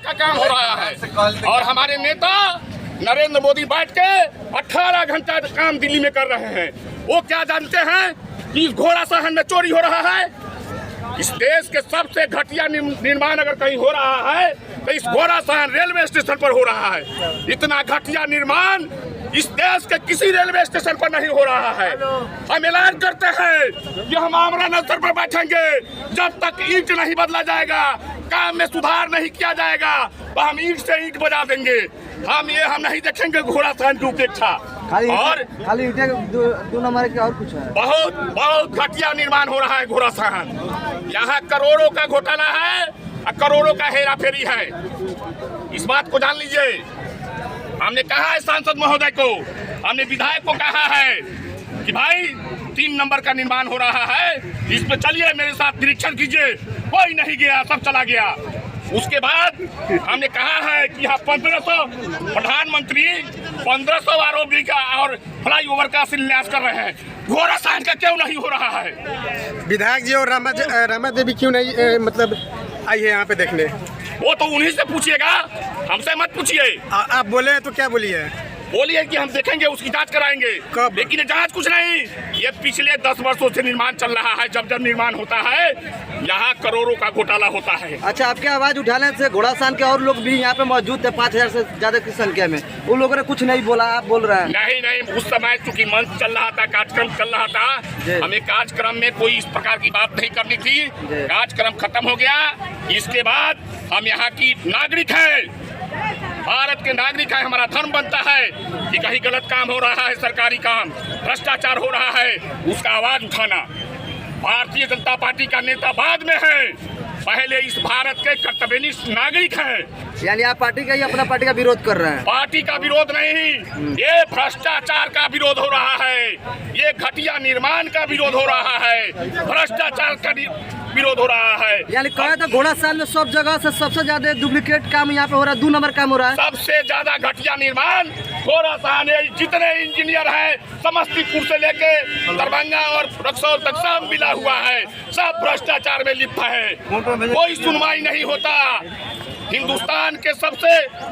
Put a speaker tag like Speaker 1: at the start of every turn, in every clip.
Speaker 1: का काम हो रहा है। और हमारे नेता नरेंद्र मोदी बैठ के 18 घंटा काम दिल्ली में कर रहे हैं। वो क्या जानते हैं कि इस घोड़ा सहन में चोरी हो रहा है? इस देश के सबसे घटिया निर्माण अगर कहीं हो रहा है तो इस घोड़ा सहन रेलवे स्टेशन पर हो रहा है। इतना घटिया निर्माण इस देश के किसी रेलवे स्टेशन पर नहीं हो रहा है। हम ऐलान करते हैं कि हम आमरण अनशन पर बैठेंगे जब तक ईंट नहीं बदला जाएगा, काम में सुधार नहीं किया जाएगा, तो हम ईंट से ईंट बजा देंगे। हम नहीं देखेंगे घोड़ा सहन की उपेक्षा। और
Speaker 2: खाली दो नंबर के और कुछ है?
Speaker 1: बहुत घटिया निर्माण हो रहा है घोड़ा सहन। यहाँ करोड़ों का घोटाला है और करोड़ों का हेरा फेरी है। इस बात को जान लीजिए। हमने कहा है सांसद महोदय को, हमने विधायक को कहा है कि भाई 3 नंबर का निर्माण हो रहा है, इस पे चलिए मेरे साथ निरीक्षण कीजिए। कोई नहीं गया, सब चला गया। उसके बाद हमने कहा है कि यहाँ 1500 प्रधानमंत्री 1500 आरोपी का और फ्लाईओवर का शिलान्यास कर रहे हैं। घोड़ा सहन का क्यों नहीं हो रहा है?
Speaker 3: विधायक जी और रमा देवी क्यों नहीं मतलब आई है यहाँ पे देखने?
Speaker 1: वो तो उन्हीं से पूछिएगा, हमसे मत पूछिए।
Speaker 3: आप बोले तो क्या बोलिए?
Speaker 1: बोलिए कि हम देखेंगे, उसकी जांच कराएंगे।
Speaker 3: कब?
Speaker 1: लेकिन जांच कुछ नहीं। ये पिछले 10 वर्षों से निर्माण चल रहा है। जब जब निर्माण होता है यहाँ करोड़ों का घोटाला होता है।
Speaker 2: अच्छा, आपके आवाज उठाने से घोड़ा सहन के और लोग भी यहाँ पे मौजूद थे 5000 से ज्यादा की संख्या में, उन लोगों ने कुछ नहीं बोला, आप बोल रहे हैं?
Speaker 1: नहीं, उस समय चूंकि मंच चल रहा था, कार्यक्रम चल रहा था, हमें कार्यक्रम में कोई इस प्रकार की बात नहीं करनी थी। कार्यक्रम खत्म हो गया। इसके बाद हम यहाँ की नागरिक है, भारत के नागरिक है। हमारा धर्म बनता है कि कहीं गलत काम हो रहा है, सरकारी काम, भ्रष्टाचार हो रहा है, उसका आवाज उठाना। भारतीय जनता पार्टी का नेता बाद में है, पहले इस भारत के कर्तव्यनिष्ठ नागरिक हैं।
Speaker 2: यानी आप पार्टी का ही अपना पार्टी का विरोध कर रहे हैं?
Speaker 1: पार्टी का विरोध नहीं, ये भ्रष्टाचार का विरोध हो रहा है, ये घटिया निर्माण का विरोध हो रहा है, भ्रष्टाचार का विरोध हो रहा है।
Speaker 2: यानी कहा था घोड़ा सहन में सब जगह से सबसे ज्यादा डुप्लीकेट काम यहाँ पे हो रहा है, 2 नंबर काम हो रहा है।
Speaker 1: सबसे ज्यादा घटिया निर्माण घोड़ा सहन है। जितने इंजीनियर हैं समस्तीपुर से लेके दरभंगा और रक्सौल तक सब मिला हुआ है, सब भ्रष्टाचार में लिप्त है। कोई सुनवाई नहीं होता। हिंदुस्तान के सबसे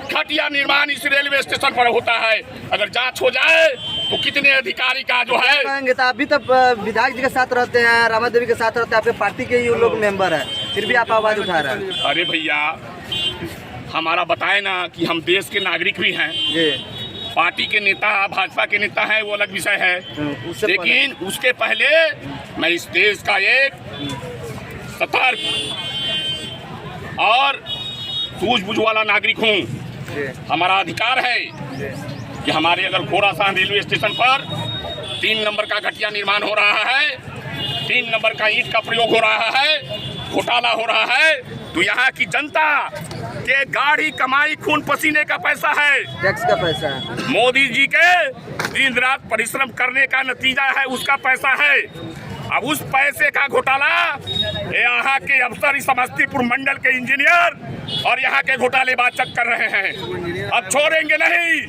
Speaker 1: घटिया निर्माण इस रेलवे स्टेशन पर होता है। अगर जांच हो जाए तो कितने अधिकारी का जो है
Speaker 2: कहेंगे तो अभी तक विधायक जी के साथ रहते हैं, रमा देवी के साथ रहते हैं, आपके पार्टी के ही लोग मेंबर है, फिर भी आप आवाज उठा रहे हैं।
Speaker 1: अरे भैया, हमारा बताए ना कि हम देश के नागरिक भी हैं। पार्टी के नेता, भाजपा के नेता हैं, वो अलग विषय है। लेकिन उसके पहले मैं इस देश का एक सतर्क और सूझबूझ वाला नागरिक हूँ। हमारा अधिकार है कि हमारे अगर घोड़ा सहन रेलवे स्टेशन पर 3 नंबर का घटिया निर्माण हो रहा है, 3 नंबर का ईंट का प्रयोग हो रहा है, घोटाला हो रहा है, तो यहाँ की जनता के गाढ़ी कमाई खून पसीने का पैसा है,
Speaker 2: टैक्स का पैसा है,
Speaker 1: मोदी जी के दिन रात परिश्रम करने का नतीजा है, उसका पैसा है। अब उस पैसे का घोटाला यहाँ के अफसर, इस समस्तीपुर मंडल के इंजीनियर और यहाँ के घोटालेबाज चेक कर रहे हैं। अब छोड़ेंगे नहीं,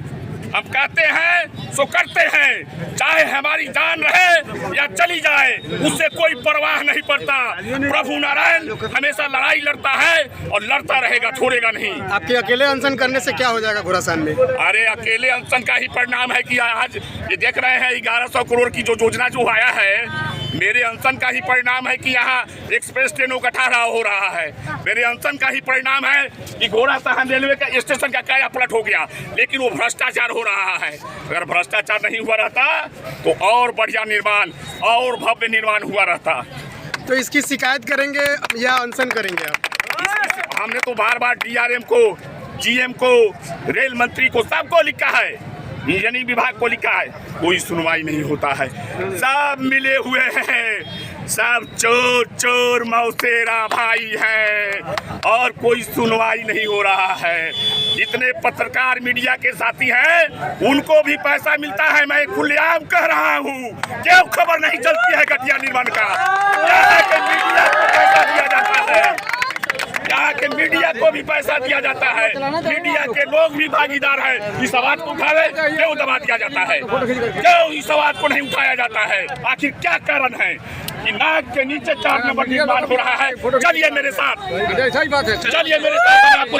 Speaker 1: हम कहते हैं सो करते हैं, चाहे हमारी जान रहे या चली जाए, उससे कोई परवाह नहीं पड़ता। प्रभु नारायण हमेशा लड़ाई लड़ता है और लड़ता रहेगा, छोड़ेगा नहीं।
Speaker 3: आपके अकेले अनशन करने से क्या हो जाएगा घोड़ा सहन में?
Speaker 1: अरे अकेले अनशन का ही परिणाम है कि आज ये देख रहे हैं 1100 करोड़ की जो योजना जो आया है, मेरे अनशन का ही परिणाम है कि यहाँ एक्सप्रेस ट्रेनों का ठहराव हो रहा है। मेरे अनशन का ही परिणाम है कि घोड़ा सहन रेलवे का स्टेशन का काया पलट हो गया, लेकिन वो भ्रष्टाचार हो रहा है। अगर भ्रष्टाचार नहीं हुआ रहता तो और बढ़िया निर्माण और भव्य निर्माण हुआ रहता।
Speaker 3: तो इसकी शिकायत करेंगे या अनशन करेंगे आप?
Speaker 1: हमने तो बार बार DRM को, GM को, रेल मंत्री को, सबको लिखा है, इंजीनियरिंग विभाग को लिखा है, कोई सुनवाई नहीं होता है। सब मिले हुए हैं, सब चोर चोर मौसेरा भाई हैं और कोई सुनवाई नहीं हो रहा है। जितने पत्रकार मीडिया के साथी हैं उनको भी पैसा मिलता है। मैं खुलेआम कह रहा हूँ, क्यों खबर नहीं चलती है घटिया निर्माण का? यहाँ के मीडिया को पैसा दिया जाता है, यहाँ के मीडिया को भी पैसा दिया जाता है, मीडिया के लोग भी भागीदार हैं। इस आवाज को उठावे क्यों दबा दिया जाता है? क्यों इस आवाज को नहीं उठाया जाता है? आखिर क्या कारण है कि नाक के नीचे 4 नंबर निर्माण हो रहा है? चलिए मेरे साथ,
Speaker 3: सही बात है,
Speaker 1: चलिए मेरे साथ, आपको